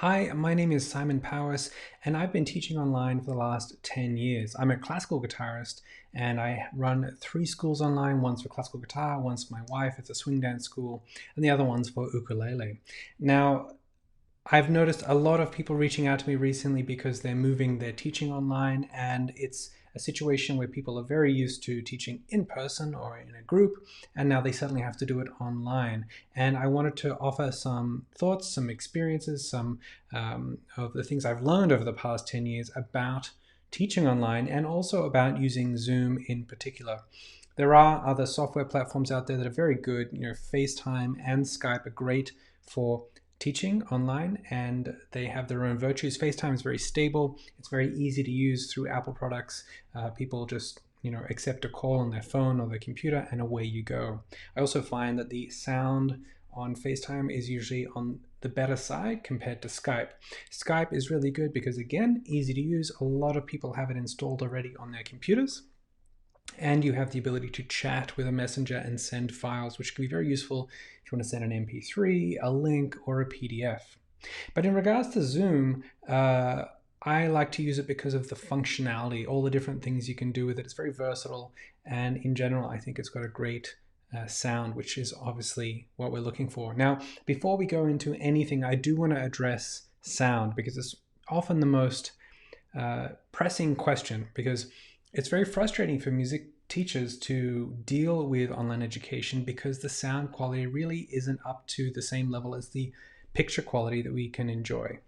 Hi, my name is Simon Powis, and I've been teaching online for the last 10 years. I'm a classical guitarist, and I run three schools online, one's for classical guitar, one's for my wife, it's a swing dance school, and the other one's for ukulele. Now, I've noticed a lot of people reaching out to me recently because they're moving their teaching online, and it's a situation where people are very used to teaching in person or in a group, and now they suddenly have to do it online. And I wanted to offer some thoughts, some experiences, some of the things I've learned over the past 10 years about teaching online and also about using Zoom in particular. There are other software platforms out there that are very good. FaceTime and Skype are great for teaching online, and they have their own virtues. FaceTime is very stable. It's very easy to use through Apple products. People just accept a call on their phone or their computer, and away you go. I also find that the sound on FaceTime is usually on the better side compared to Skype. Skype is really good because, again, easy to use. A lot of people have it installed already on their computers, and you have the ability to chat with a messenger and send files, which can be very useful if you want to send an MP3, a link, or a PDF. But in regards to Zoom, I like to use it because of the functionality, all the different things you can do with it. It's very versatile, and in general, I think it's got a great sound, which is obviously what we're looking for. Now, before we go into anything, I do want to address sound because it's often the most pressing question, because it's very frustrating for music teachers to deal with online education because the sound quality really isn't up to the same level as the picture quality that we can enjoy.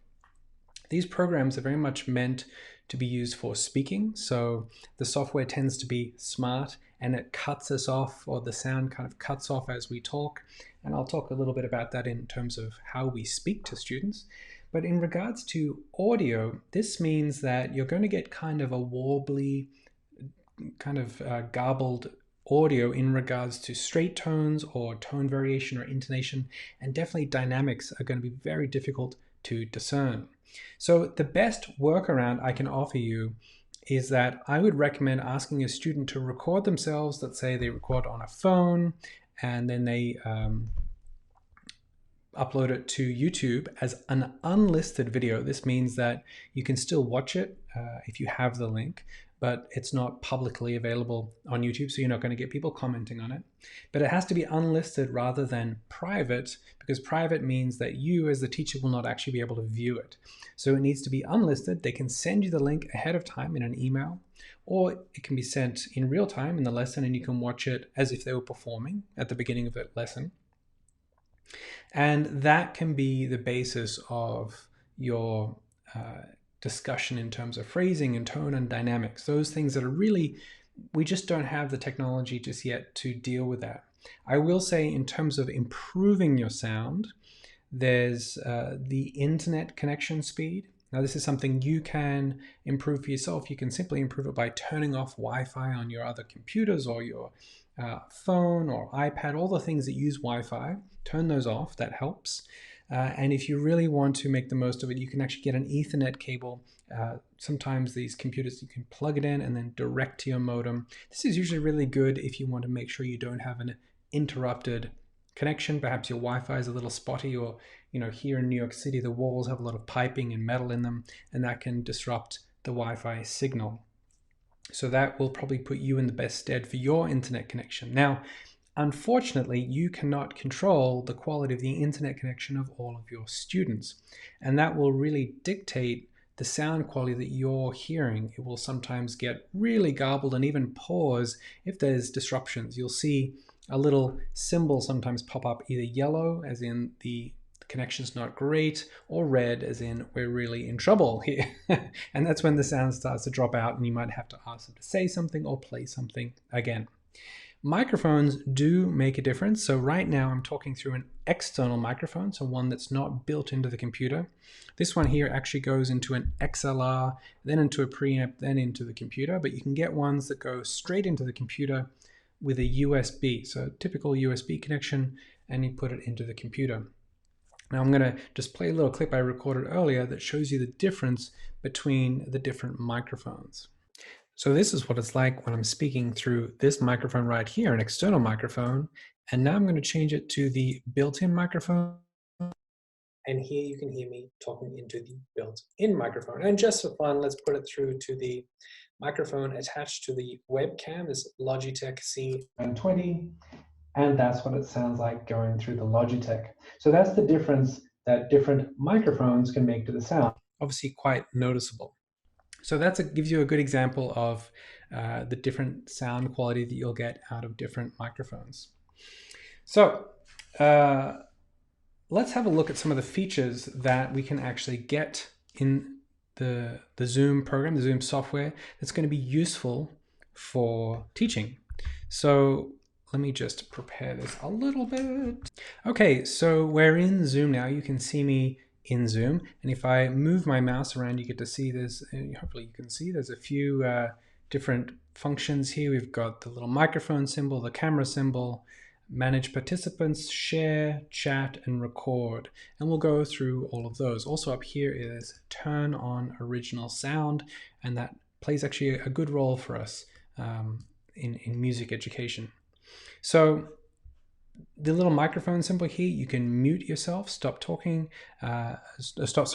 These programs are very much meant to be used for speaking, so the software tends to be smart and it cuts us off, or the sound kind of cuts off as we talk. And I'll talk a little bit about that in terms of how we speak to students. But in regards to audio, this means that you're going to get kind of a warbly, kind of garbled audio in regards to straight tones or tone variation or intonation, and definitely dynamics are going to be very difficult to discern. So the best workaround I can offer you is that I would recommend asking a student to record themselves. Let's say they record on a phone, and then they upload it to YouTube as an unlisted video. This means that you can still watch it if you have the link, but it's not publicly available on YouTube, so you're not going to get people commenting on it. But it has to be unlisted rather than private, because private means that you as the teacher will not actually be able to view it. So it needs to be unlisted. They can send you the link ahead of time in an email, or it can be sent in real time in the lesson, and you can watch it as if they were performing at the beginning of the lesson. And that can be the basis of your discussion in terms of phrasing and tone and dynamics. Those things that are really, we just don't have the technology just yet to deal with that. I will say, in terms of improving your sound, there's the internet connection speed. Now, this is something you can improve for yourself. You can simply improve it by turning off Wi-Fi on your other computers or your phone or iPad, all the things that use Wi-Fi. Turn those off, that helps. And if you really want to make the most of it, you can actually get an Ethernet cable. Sometimes these computers, you can plug it in and then direct to your modem. This is usually really good if you want to make sure you don't have an interrupted connection. Perhaps your Wi-Fi is a little spotty, or here in New York City, the walls have a lot of piping and metal in them, and that can disrupt the Wi-Fi signal. So that will probably put you in the best stead for your internet connection. Now, unfortunately, you cannot control the quality of the internet connection of all of your students, and that will really dictate the sound quality that you're hearing. It will sometimes get really garbled and even pause if there's disruptions. You'll see a little symbol sometimes pop up, either yellow, as in the connection's not great, or red, as in we're really in trouble here. And that's when the sound starts to drop out, and you might have to ask them to say something or play something again. Microphones do make a difference. So right now I'm talking through an external microphone, so one that's not built into the computer. This one here actually goes into an XLR, then into a preamp, then into the computer, but you can get ones that go straight into the computer with a USB, so a typical USB connection, and you put it into the computer. Now I'm going to just play a little clip I recorded earlier that shows you the difference between the different microphones. So this is what it's like when I'm speaking through this microphone right here, an external microphone, and now I'm going to change it to the built-in microphone, And here you can hear me talking into the built-in microphone. And just for fun, let's put it through to the microphone attached to the webcam, this Logitech C120. And that's what it sounds like going through the Logitech. So that's the difference that different microphones can make to the sound. Obviously quite noticeable. So that gives you a good example of the different sound quality that you'll get out of different microphones. So let's have a look at some of the features that we can actually get in the Zoom program, the Zoom software, that's going to be useful for teaching. So let me just prepare this a little bit. Okay, so we're in Zoom now. You can see me in Zoom. And if I move my mouse around, you get to see this. Hopefully you can see there's a few different functions here. We've got the little microphone symbol, the camera symbol, manage participants, share, chat, and record. And we'll go through all of those. Also up here is turn on original sound, and that plays actually a good role for us in music education. So the little microphone symbol here, you can mute yourself, stop talking, stop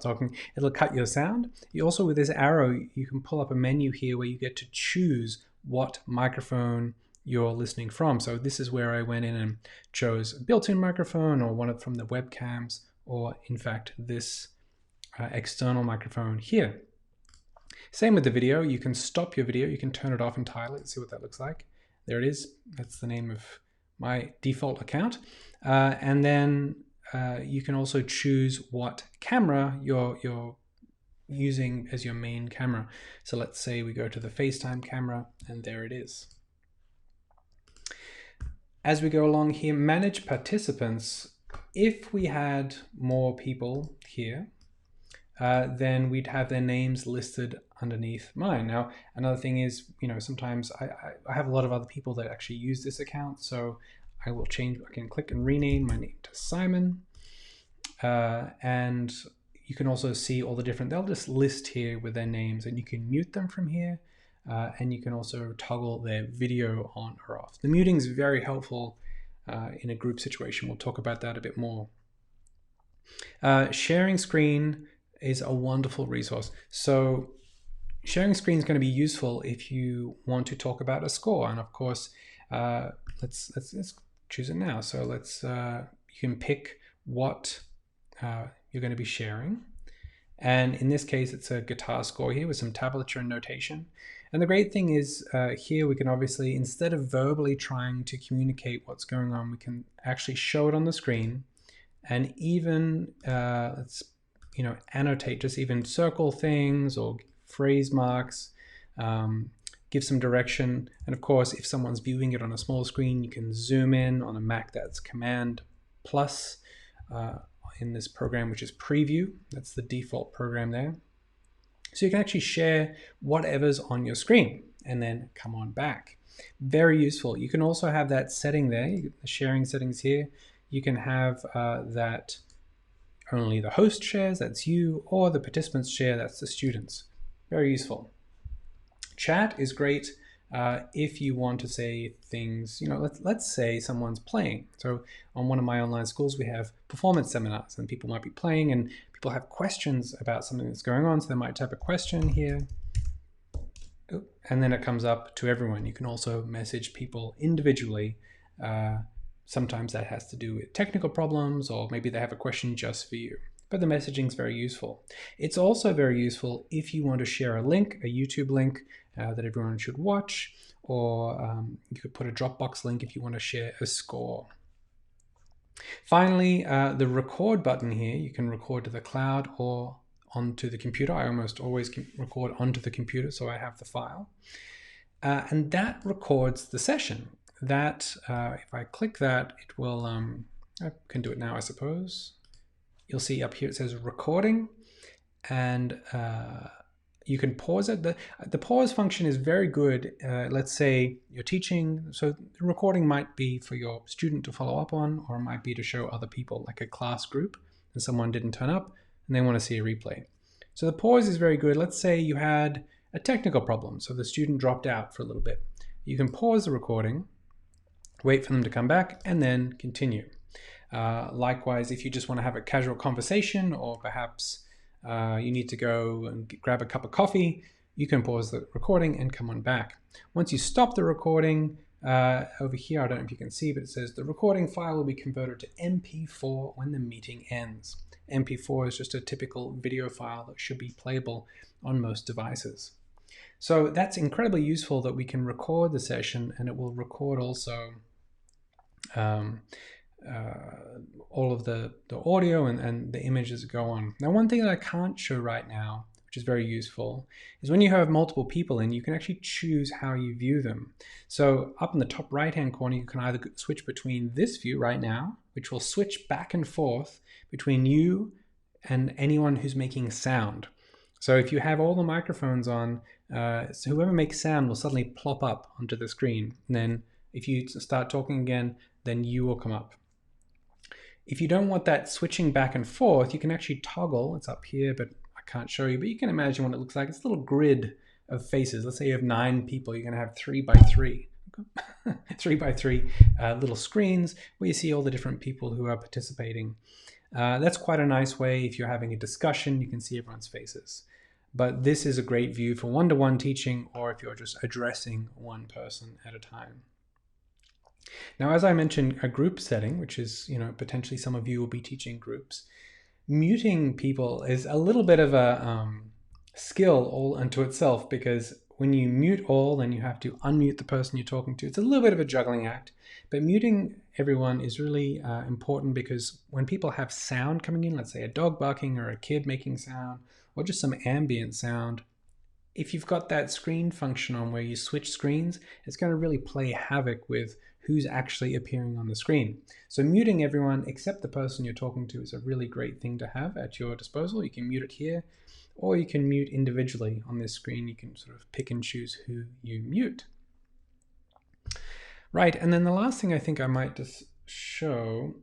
talking, it'll cut your sound. You also, with this arrow, you can pull up a menu here where you get to choose what microphone you're listening from. So this is where I went in and chose a built-in microphone, or one from the webcams, or in fact this external microphone here. Same with the video. You can stop your video, you can turn it off entirely. Let's see what that looks like. There it is. That's the name of my default account. And then you can also choose what camera you're using as your main camera. So let's say we go to the FaceTime camera, and there it is. As we go along here, manage participants. If we had more people here, then we'd have their names listed underneath mine. Now, another thing is, sometimes I have a lot of other people that actually use this account, so I can click and rename my name to Simon. And you can also see all the different, they'll just list here with their names, and you can mute them from here. And you can also toggle their video on or off. The muting is very helpful in a group situation. We'll talk about that a bit more. Sharing screen is a wonderful resource. So sharing screen is going to be useful if you want to talk about a score. And of course, let's choose it now. So you can pick what you're going to be sharing. And in this case, it's a guitar score here with some tablature and notation. And the great thing is here we can obviously, instead of verbally trying to communicate what's going on, we can actually show it on the screen, and even let's annotate, just even circle things or phrase marks, give some direction. And of course, if someone's viewing it on a small screen, you can zoom in. On a Mac, that's Command plus in this program, which is Preview. That's the default program there. So you can actually share whatever's on your screen and then come on back. Very useful. You can also have that setting there, the sharing settings here. You can have that only the host shares, that's you, or the participants share, that's the students. Very useful. Chat is great if you want to say things, let's say someone's playing. So on one of my online schools, we have performance seminars, and people might be playing, and people have questions about something that's going on. So they might type a question here, and then it comes up to everyone. You can also message people individually. Sometimes that has to do with technical problems, or maybe they have a question just for you. But the messaging is very useful. It's also very useful if you want to share a link, a YouTube link that everyone should watch, or you could put a Dropbox link if you want to share a score. Finally, the record button here, you can record to the cloud or onto the computer. I almost always record onto the computer, so I have the file. And that records the session. That, if I click that, it will, I can do it now, I suppose. You'll see up here it says recording, and you can pause it. The pause function is very good. Let's say you're teaching, so the recording might be for your student to follow up on, or it might be to show other people, like a class group, and someone didn't turn up and they want to see a replay. So the pause is very good. Let's say you had a technical problem, so the student dropped out for a little bit. You can pause the recording, wait for them to come back, and then continue. Likewise, if you just want to have a casual conversation, or perhaps you need to go and grab a cup of coffee, you can pause the recording and come on back. Once you stop the recording, over here, I don't know if you can see, but it says the recording file will be converted to MP4 when the meeting ends. MP4 is just a typical video file that should be playable on most devices. So that's incredibly useful that we can record the session, and it will record also all of the audio and the images that go on. Now, one thing that I can't show right now, which is very useful, is when you have multiple people in, you can actually choose how you view them. So up in the top right hand corner, you can either switch between this view right now, which will switch back and forth between you and anyone who's making sound. So if you have all the microphones on, so whoever makes sound will suddenly plop up onto the screen. And then if you start talking again, then you will come up. If you don't want that switching back and forth, you can actually toggle. It's up here, but I can't show you, but you can imagine what it looks like. It's a little grid of faces. Let's say you have 9 people. You're going to have 3 by 3. 3 by 3 little screens where you see all the different people who are participating. That's quite a nice way. If you're having a discussion, you can see everyone's faces. But this is a great view for one-to-one teaching, or if you're just addressing one person at a time. Now, as I mentioned, a group setting, which is, potentially some of you will be teaching groups, muting people is a little bit of a skill all unto itself, because when you mute all, then you have to unmute the person you're talking to. It's a little bit of a juggling act, but muting everyone is really important, because when people have sound coming in, let's say a dog barking or a kid making sound, or just some ambient sound, if you've got that screen function on where you switch screens, it's going to really play havoc with who's actually appearing on the screen. So muting everyone except the person you're talking to is a really great thing to have at your disposal. You can mute it here, or you can mute individually on this screen. You can sort of pick and choose who you mute. Right, and then the last thing I think I might just show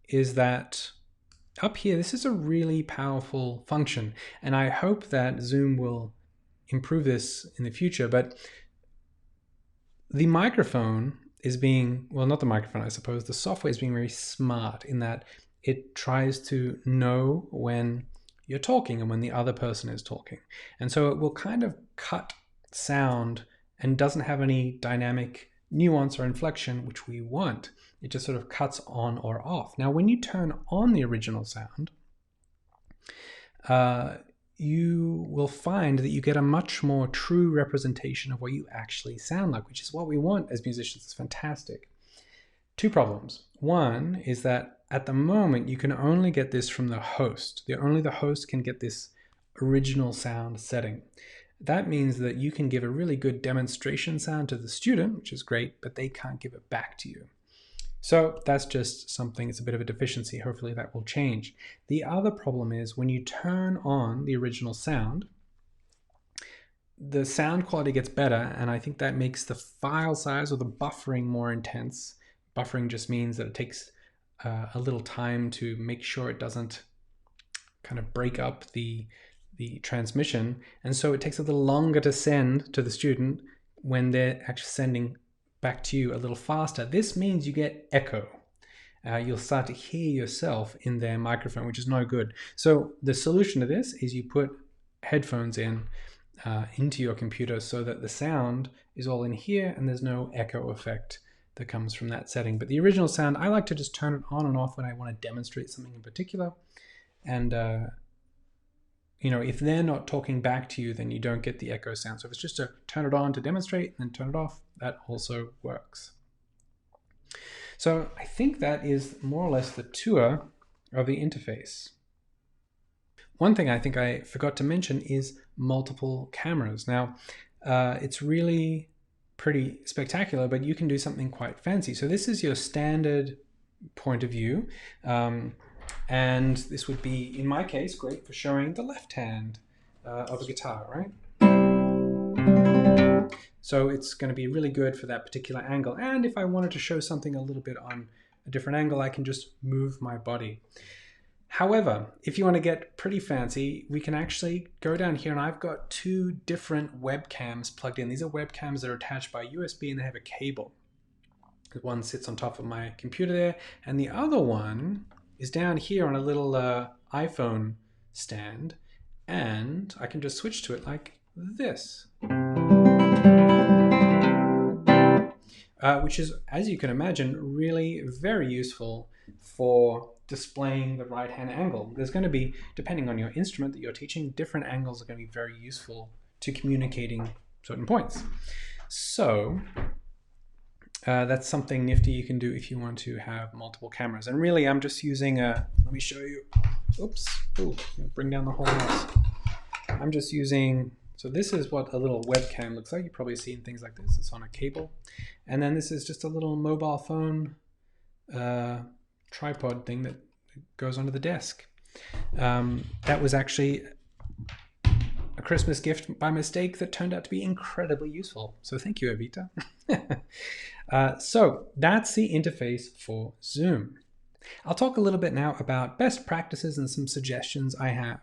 is that up here, this is a really powerful function, and I hope that Zoom will improve this in the future, but the microphone is being, well, not the microphone, I suppose, the software is being very smart in that it tries to know when you're talking and when the other person is talking. And so it will kind of cut sound and doesn't have any dynamic nuance or inflection, which we want. It just sort of cuts on or off. Now, when you turn on the original sound, you will find that you get a much more true representation of what you actually sound like, which is what we want as musicians. It's fantastic. 2 problems. One is that at the moment, you can only get this from the host. Only the host can get this original sound setting. That means that you can give a really good demonstration sound to the student, which is great, but they can't give it back to you. So that's just something, it's a bit of a deficiency. Hopefully that will change. The other problem is when you turn on the original sound, the sound quality gets better, and I think that makes the file size or the buffering more intense. Buffering just means that it takes a little time to make sure it doesn't kind of break up the transmission, and so it takes a little longer to send to the student when they're actually sending back to you a little faster. This means you get echo. You'll start to hear yourself in their microphone, which is no good. So the solution to this is you put headphones in into your computer so that the sound is all in here and there's no echo effect that comes from that setting. But the original sound, I like to just turn it on and off when I want to demonstrate something in particular. And if they're not talking back to you, then you don't get the echo sound. So if it's just to turn it on to demonstrate and then turn it off, that also works. So I think that is more or less the tour of the interface. One thing I think I forgot to mention is multiple cameras. Now, it's really pretty spectacular, but you can do something quite fancy. So this is your standard point of view. And this would be, in my case, great for showing the left hand of a guitar, right? So it's going to be really good for that particular angle. And if I wanted to show something a little bit on a different angle, I can just move my body. However, if you want to get pretty fancy, we can actually go down here, and I've got 2 different webcams plugged in. These are webcams that are attached by USB and they have a cable. One sits on top of my computer there, and the other one is down here on a little iPhone stand, and I can just switch to it like this. Which is, as you can imagine, really very useful for displaying the right hand angle. There's going to be, depending on your instrument that you're teaching, different angles are going to be very useful to communicating certain points. So that's something nifty you can do if you want to have multiple cameras. And really, I'm just using let me show you. Oops. Ooh, bring down the whole mess. I'm just using, so this is what a little webcam looks like. You've probably seen things like this. It's on a cable. And then this is just a little mobile phone tripod thing that goes onto the desk. That was actually a Christmas gift by mistake that turned out to be incredibly useful. So thank you, Evita. So that's the interface for Zoom. I'll talk a little bit now about best practices and some suggestions I have.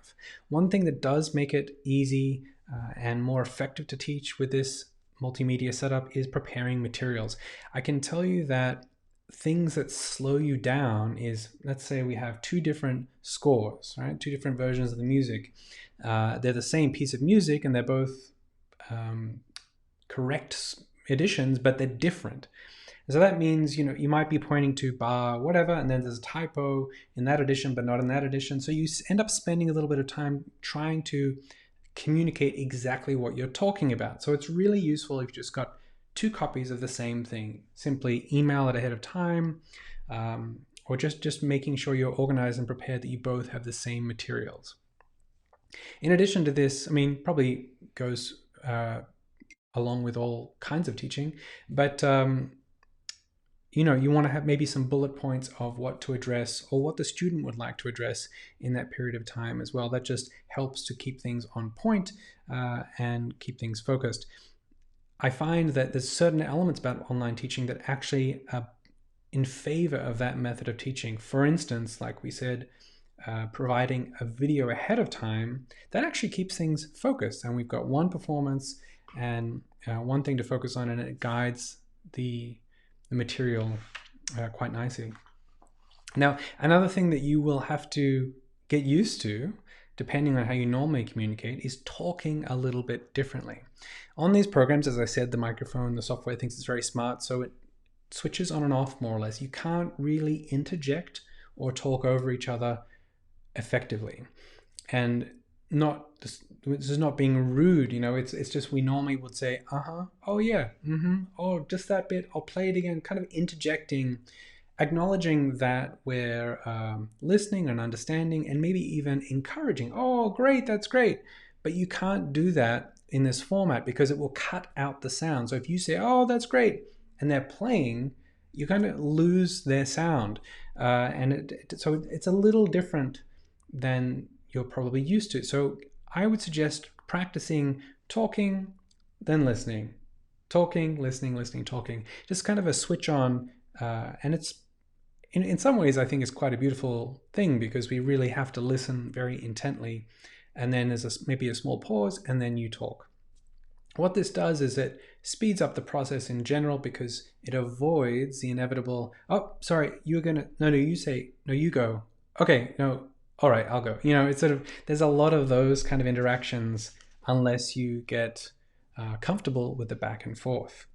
One thing that does make it easy and more effective to teach with this multimedia setup is preparing materials. I can tell you that things that slow you down is, let's say we have two different scores, right? Two different versions of the music. They're the same piece of music and they're both correct editions, but they're different. So that means, you might be pointing to bar whatever, and then there's a typo in that edition, but not in that edition. So you end up spending a little bit of time trying to communicate exactly what you're talking about. So it's really useful if you've just got two copies of the same thing. Simply email it ahead of time, or just making sure you're organized and prepared that you both have the same materials. In addition to this, probably goes along with all kinds of teaching, but you want to have maybe some bullet points of what to address or what the student would like to address in that period of time as well. That just helps to keep things on point and keep things focused. I find that there's certain elements about online teaching that actually are in favor of that method of teaching. For instance, like we said, providing a video ahead of time, that actually keeps things focused. And we've got one performance and one thing to focus on, and it guides the material quite nicely. Now, another thing that you will have to get used to, depending on how you normally communicate, is talking a little bit differently. On these programs, as I said, the microphone, the software thinks it's very smart, so it switches on and off more or less. You can't really interject or talk over each other effectively. And this is not being rude, it's just we normally would say, oh yeah, oh, just that bit, I'll play it again, kind of interjecting, acknowledging that we're listening and understanding and maybe even encouraging. Oh, great, that's great. But you can't do that in this format because it will cut out the sound. So if you say, oh, that's great, and they're playing, you kind of lose their sound. So it's a little different than you're probably used to. So I would suggest practicing talking, then listening. Talking, listening, talking. Just kind of a switch on. And it's, in some ways, I think it's quite a beautiful thing because we really have to listen very intently. And then there's maybe a small pause and then you talk. What this does is it speeds up the process in general because it avoids the inevitable, oh, sorry, you're going to, no, you say, no, you go. Okay, no, all right, I'll go. It's sort of, there's a lot of those kind of interactions unless you get comfortable with the back and forth.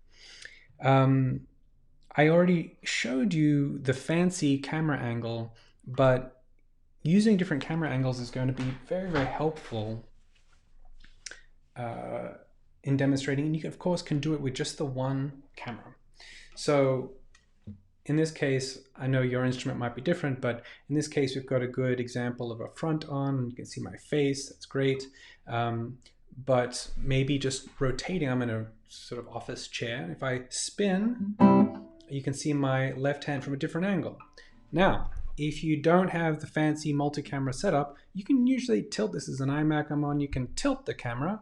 I already showed you the fancy camera angle, but using different camera angles is going to be very, very helpful in demonstrating. And you, of course, can do it with just the one camera. So in this case, I know your instrument might be different, but in this case, we've got a good example of a front on. You can see my face, that's great. But maybe just rotating, I'm in a sort of office chair. If I spin, you can see my left hand from a different angle. Now, if you don't have the fancy multi-camera setup, you can usually tilt, this is an iMac I'm on, you can tilt the camera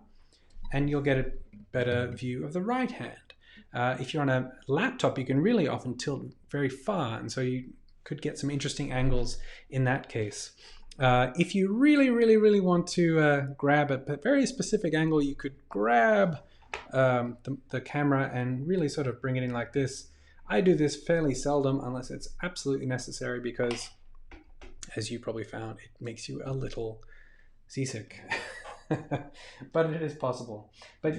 and you'll get a better view of the right hand. If you're on a laptop, you can really often tilt very far, and so you could get some interesting angles in that case. If you really, really, really want to grab a very specific angle, you could grab the camera and really sort of bring it in like this. I do this fairly seldom unless it's absolutely necessary because, as you probably found, it makes you a little seasick. But it is possible. But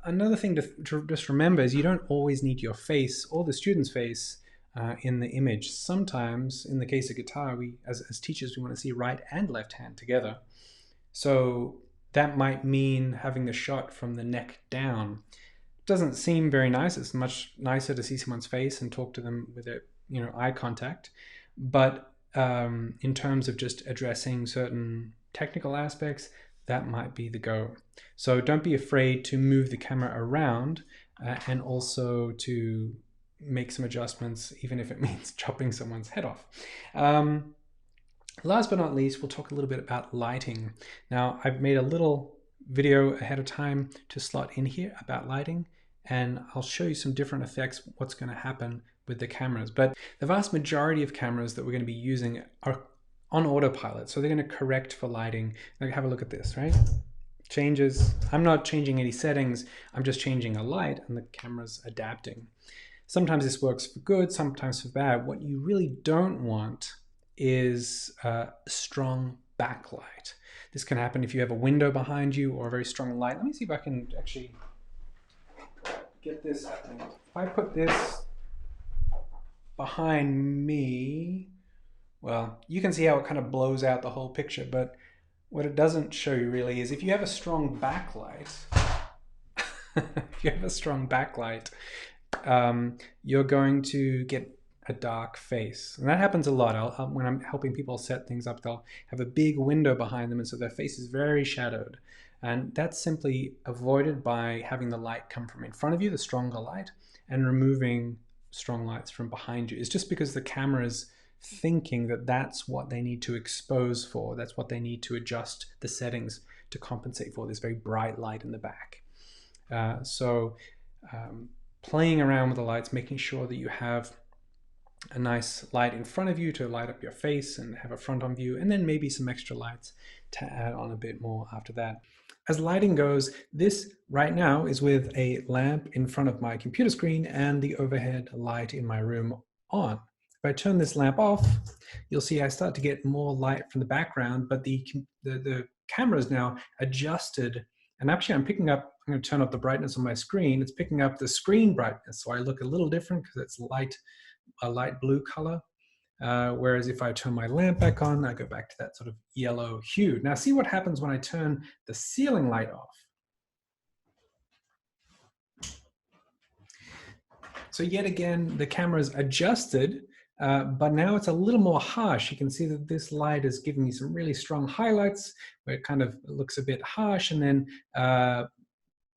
another thing to just remember is you don't always need your face or the student's face in the image. Sometimes, in the case of guitar, we as teachers, we want to see right and left hand together. So that might mean having the shot from the neck down. Doesn't seem very nice. It's much nicer to see someone's face and talk to them with a, eye contact. But in terms of just addressing certain technical aspects, that might be the go. So don't be afraid to move the camera around and also to make some adjustments, even if it means chopping someone's head off. Last but not least, we'll talk a little bit about lighting. Now, I've made a little video ahead of time to slot in here about lighting, and I'll show you some different effects, what's going to happen with the cameras. But the vast majority of cameras that we're going to be using are on autopilot, so they're going to correct for lighting. Like, have a look at this, right? Changes. I'm not changing any settings. I'm just changing a light, and the camera's adapting. Sometimes this works for good, sometimes for bad. What you really don't want is a strong backlight. This can happen if you have a window behind you or a very strong light. Let me see if I can actually get this happening. If I put this behind me, well, you can see how it kind of blows out the whole picture, but what it doesn't show you really is if you have a strong backlight, you're going to get a dark face. And that happens a lot. When I'm helping people set things up, they'll have a big window behind them, and so their face is very shadowed. And that's simply avoided by having the light come from in front of you, the stronger light, and removing strong lights from behind you. It's just because the camera's thinking that that's what they need to expose for, that's what they need to adjust the settings to compensate for, this very bright light in the back. Playing around with the lights, making sure that you have a nice light in front of you to light up your face and have a front on view, and then maybe some extra lights to add on a bit more after that. As lighting goes, this right now is with a lamp in front of my computer screen and the overhead light in my room on. If I turn this lamp off, you'll see I start to get more light from the background, but the camera is now adjusted. And actually I'm going to turn up the brightness on my screen. It's picking up the screen brightness, so I look a little different because it's a light blue color. Whereas if I turn my lamp back on, I go back to that sort of yellow hue. Now see what happens when I turn the ceiling light off. So yet again, the camera's adjusted, but now it's a little more harsh. You can see that this light is giving me some really strong highlights where it kind of looks a bit harsh, and then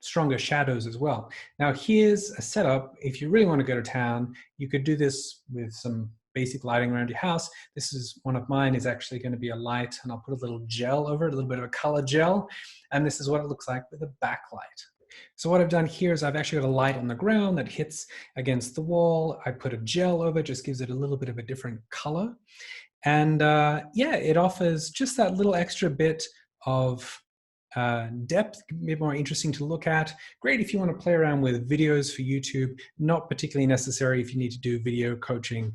stronger shadows as well. Now here's a setup. If you really want to go to town, you could do this with some basic lighting around your house. This is one of mine, is actually going to be a light, and I'll put a little gel over it, a little bit of a color gel, and this is what it looks like with a backlight. So what I've done here is I've actually got a light on the ground that hits against the wall. I put a gel over it, just gives it a little bit of a different color. And yeah, it offers just that little extra bit of depth, a bit more interesting to look at. Great if you want to play around with videos for YouTube, not particularly necessary if you need to do video coaching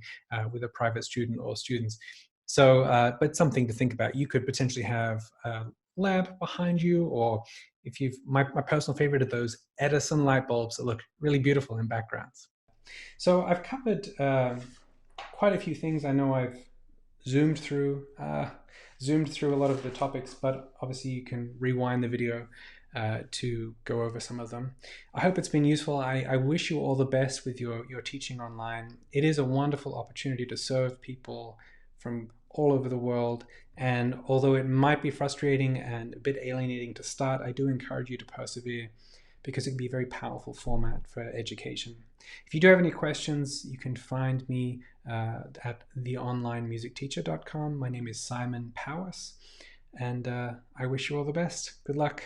with a private student or students. So, but something to think about. You could potentially have a lamp behind you, or if you've, my personal favorite are those Edison light bulbs that look really beautiful in backgrounds. So I've covered quite a few things. I know I've zoomed through a lot of the topics, but obviously you can rewind the video to go over some of them. I hope it's been useful. I wish you all the best with your teaching online. It is a wonderful opportunity to serve people from all over the world, and although it might be frustrating and a bit alienating to start, I do encourage you to persevere because it can be a very powerful format for education. If you do have any questions, you can find me at theonlinemusicteacher.com. My name is Simon Powis, and I wish you all the best. Good luck.